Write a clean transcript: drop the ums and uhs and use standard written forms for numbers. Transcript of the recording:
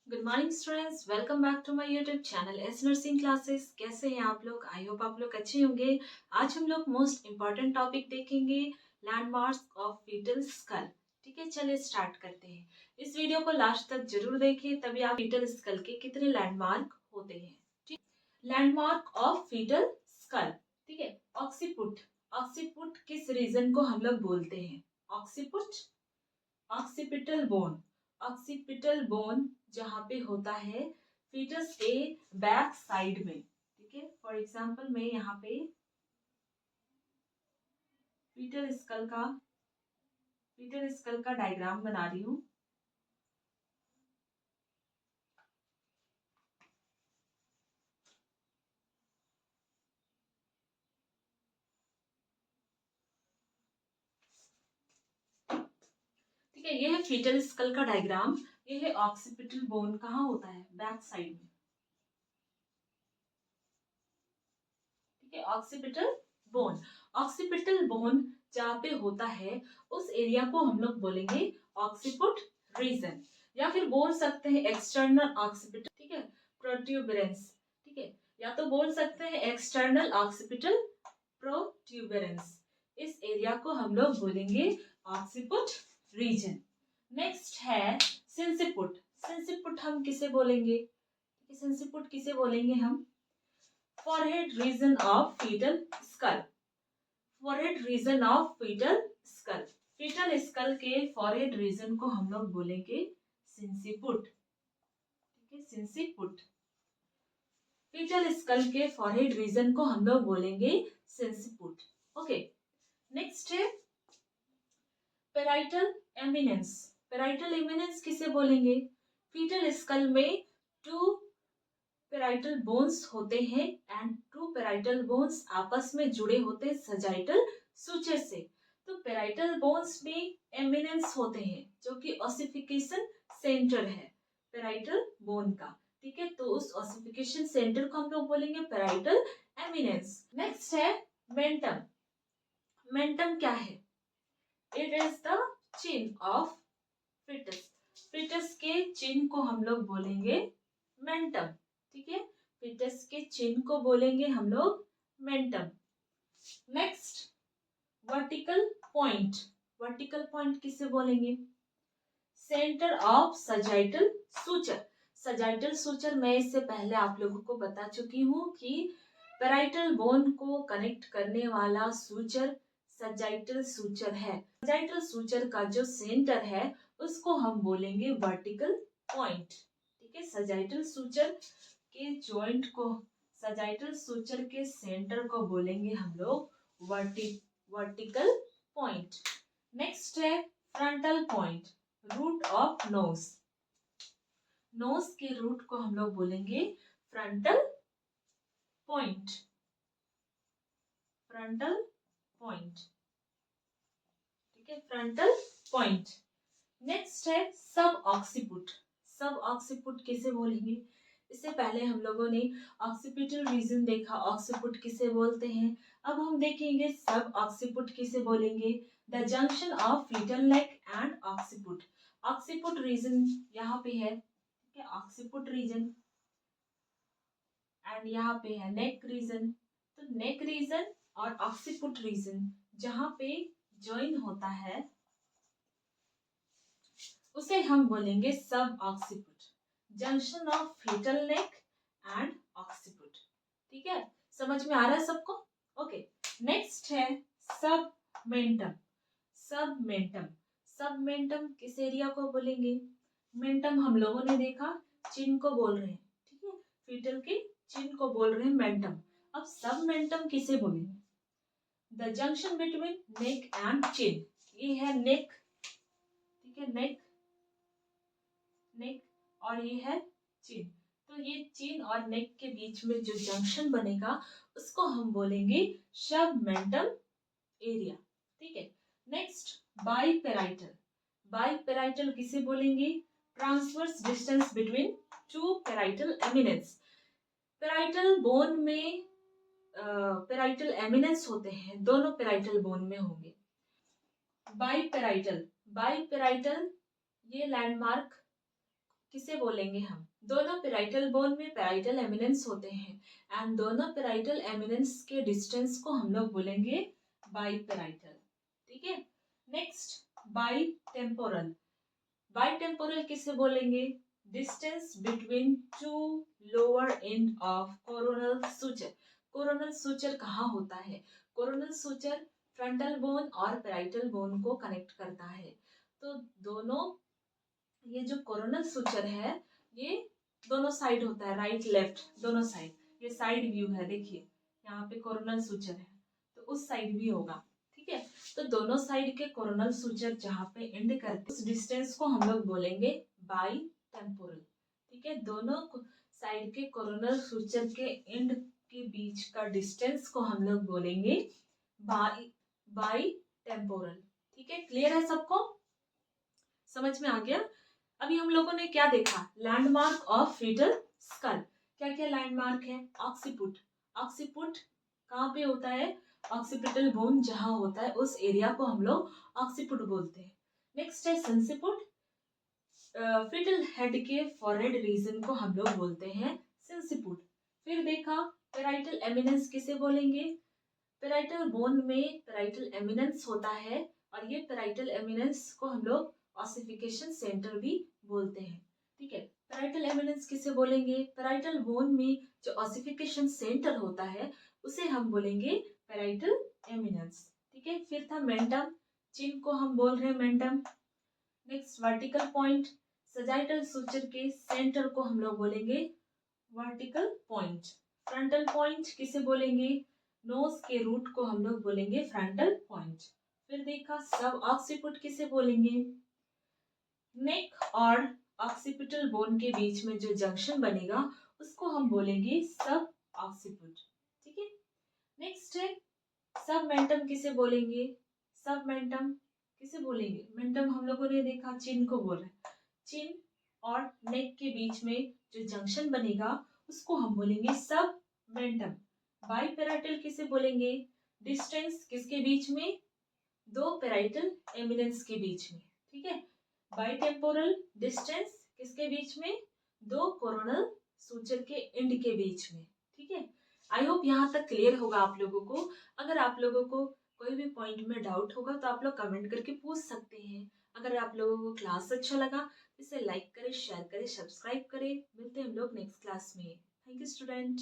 Good morning students, welcome back to my YouTube channel S nursing classes. कैसे हैं आप लोग? आई होप आप लोग अच्छे होंगे। आज हम लोग मोस्ट इम्पॉर्टेंट टॉपिक देखेंगे, लैंडमार्क्स ऑफ फीटल स्कल। ठीक है, चलिए स्टार्ट करते हैं। इस वीडियो को लास्ट तक जरूर देखिए, तभी आप फीटल स्कल के कितने लैंडमार्क होते हैं। ठीक, लैंडमार्क ऑफ फीटल स्कल। ठीक है, ऑक्सीपुट। ऑक्सीपुट किस रीजन को हम लोग बोलते हैं? Occiput, occipital bone. Occipital bone जहाँ पे होता है फीटस के बैक साइड में। ठीक है, फॉर एग्जांपल मैं यहाँ पे फीटल स्कल का डायग्राम बना रही हूँ। ठीक है, ये है फीटल स्कल का डायग्राम। ये है ऑक्सीपिटल बोन, कहाँ होता है? बैक साइड में। ठीक है, ऑक्सीपिटल बोन। ऑक्सीपिटल बोन जहाँ पे होता है उस एरिया को हम लोग बोलेंगे ऑक्सीपुट रीजन, या फिर बोल सकते हैं एक्सटर्नल ऑक्सीपिटल। ठीक है, प्रोट्यूबरेंस। ठीक है, या तो बोल सकते हैं एक्सटर्नल ऑक्सीपिटल प्रोट्यूबरेंस। इस एरिया को हम लोग बोलेंगे ऑक्सीपुट रीजन। नेक्स्ट है सिंसिपुट। सिंसिपुट हम किसे बोलेंगे? सिंसिपुट किसे बोलेंगे हम? forehead region of fetal skull। forehead region of fetal skull। fetal skull के forehead region को हम लोग बोलेंगे सिंसिपुट। ठीक है, सिंसिपुट। fetal skull के forehead region को हम लोग बोलेंगे सिंसिपुट। ओके, नेक्स्ट है पेराइटल एमिनेंस। पेराइटल एमिनेंस किसे बोलेंगे? fetal skull में टू पेराइटल बोन्स होते हैं एंड टू पेराइटल बोन्स आपस में जुड़े होते हैं सजाइटल सूचर से। तो पेराइटल बोन्स में एमिनेंस होते हैं जो कि ऑसिफिकेशन सेंटर है पेराइटल बोन का। ठीक है, तो उस ऑसिफिकेशन सेंटर को हम लोग बोलेंगे पेराइटल एमिनेंस। नेक्स्ट है मेंटम। मेंटम क्या है? It is the chin of foetus. Foetus के चिन को हम लोग बोलेंगे मेंटम। ठीक है, फिटस के चिन्ह को बोलेंगे हम लोग mentum. Next vertical point. Vertical point किसे बोलेंगे? Centre of sagittal suture. Sagittal suture मैं इससे पहले आप लोगों को बता चुकी हूँ कि पेराइटल बोन को कनेक्ट करने वाला सूचर सजाइटल सूचर है। सजाइटल सूचर का जो सेंटर है उसको हम बोलेंगे वर्टिकल पॉइंट। ठीक है, सजाइटल सूचर के जॉइंट को, सजाइटल सूचर के सेंटर को बोलेंगे हम लोग वर्टिकल पॉइंट। नेक्स्ट है frontal point, root of nose. Nose के रूट को हम लोग बोलेंगे फ्रंटल पॉइंट। Frontal point. ठीक है, फ्रंटल पॉइंट। नेक्स्ट है सब ऑक्सीपुट। सब ऑक्सीपुट किसे बोलेंगे? इससे पहले हम लोगों ने ऑक्सीपिटल रीजन देखा, ऑक्सीपुट किसे बोलते हैं। अब हम देखेंगे सब ऑक्सीपुट किसे बोलेंगे। The junction of fetal neck and occiput. Occiput region यहाँ पे है। ठीक है, ऑक्सीपुट रीजन एंड यहाँ पे है नेक रीजन। तो नेक रीजन और ऑक्सीपुट रीजन जहाँ पे ज्वाइन होता है उसे हम बोलेंगे sub occiput. Junction of fetal neck and occiput. ठीक है, समझ में आ रहा है सबको? ओके, नेक्स्ट है सब मेंटम। सब मेंटम। सब मेंटम किस एरिया को बोलेंगे? मेंटम हम लोगों ने देखा चिन को बोल रहे हैं। ठीक है, फीटल के चिन को बोल रहे हैं मेंटम। अब सब मेंटम किसे बोलेंगे? The junction between neck and chin. ये है नेक। ठीक है, नेक, नेक और ये है चिन। तो ये चिन और नेक के बीच में जो जंक्शन बनेगा उसको हम बोलेंगे सबमेंटम एरिया। ठीक है, नेक्स्ट बाईपेराइटल। बाईपेराइटल किसे बोलेंगे? Transverse distance between two parietal eminence. Parietal bone में पेराइटल एमिनेंस होते हैं, दोनों पेराइटल बोन में होंगे। बाईपेराइटल, बाईपेराइटल ये लैंडमार्क किसे बोलेंगे हम? दोनों पेराइटल बोन में पेराइटल एमिनेंस होते हैं एंड दोनों पेराइटल एमिनेंस के डिस्टेंस को हम लोग बोलेंगे बाई पेराइटल। ठीक है, next by temporal. By temporal किसे बोलेंगे? Distance between two lower end of coronal suture. Coronal suture कहाँ होता है? कोरोनल सूचर फ्रंटल बोन और पेराइटल बोन को कनेक्ट करता है। तो दोनों, ये जो कोरोनल सूचर है ये दोनों साइड होता है, राइट लेफ्ट दोनों साइड। ये साइड व्यू है, देखिए यहाँ पे कोरोनल सूचर है तो उस साइड भी होगा। ठीक है, तो दोनों साइड के कोरोनल सूचर जहाँ पे एंड करते उस डिस्टेंस को हम लोग बोलेंगे बाई टेम्पोरल। ठीक है, दोनों साइड के कोरोनल सूचर के एंड के बीच का डिस्टेंस को हम लोग बोलेंगे बाई टेम्पोरल। ठीक है, क्लियर है सबको? समझ में आ गया? अभी हम लोगों ने क्या देखा? Landmark of foetal skull. क्या क्या लैंडमार्क है? ऑक्सीपुट। ऑक्सीपुट कहाँ पे होता है? ऑक्सीपिटल बोन जहां होता है उस एरिया को हम लोग ऑक्सीपुट बोलते हैं। नेक्स्ट है सेंसिपुट। फीटल हेड के फॉरहेड रीजन को हम लोग बोलते हैं सेंसिपुट। फिर देखा पेराइटल एमिनेंस किसे बोलेंगे? पेराइटल बोन में पेराइटल एमिनेंस होता है और ये पेराइटल एमिनेंस को हम लोग ऑसिफिकेशन सेंटर भी बोलते हैं। ठीक है, पेराइटल एमिनेंस किसे बोलेंगे? पेराइटल बोन में जो ऑसिफिकेशन सेंटर होता है उसे हम बोलेंगे पेराइटल एमिनेंस। ठीक है, फिर था मेंटम। चिन को हम बोल रहे हैं mentum. Next vertical point. Sagittal suture के सेंटर को हम लोग बोलेंगे वर्टिकल पॉइंट। फ्रंटल पॉइंट किसे बोलेंगे? नोज के रूट को हम लोग बोलेंगे फ्रंटल पॉइंट। फिर देखा सब ऑक्सीपुट किसे बोलेंगे? नेक और ऑक्सीपिटल बोन के बीच में जो जंक्शन बनेगा उसको हम बोलेंगे सब ऑक्सीपुट। ठीक है, नेक्स्ट है सब मेंटम किसे बोलेंगे? सब मेंटम किसे बोलेंगे? मेंटम हम लोगों ने देखा चिन को बोल रहे हैं। चिन और नेक के बीच में जो जंक्शन बनेगा उसको हम बोलेंगे सब मेंटम। बाई पेराइटल किसे बोलेंगे? डिस्टेंस किसके बीच में? दो पेराइटल एमिनेंस के बीच में। ठीक है, बाई टेम्पोरल डिस्टेंस किसके बीच में? दो कोरोनल सूचर के एंड के बीच में। ठीक है, आई होप यहाँ तक क्लियर होगा आप लोगों को। अगर आप लोगों को कोई भी पॉइंट में डाउट होगा तो आप लोग कमेंट करके पूछ सकते हैं। अगर आप लोगों को क्लास अच्छा लगा इसे लाइक करें, शेयर करें, सब्सक्राइब करें। मिलते हैं हम लोग नेक्स्ट क्लास में। Thank you student.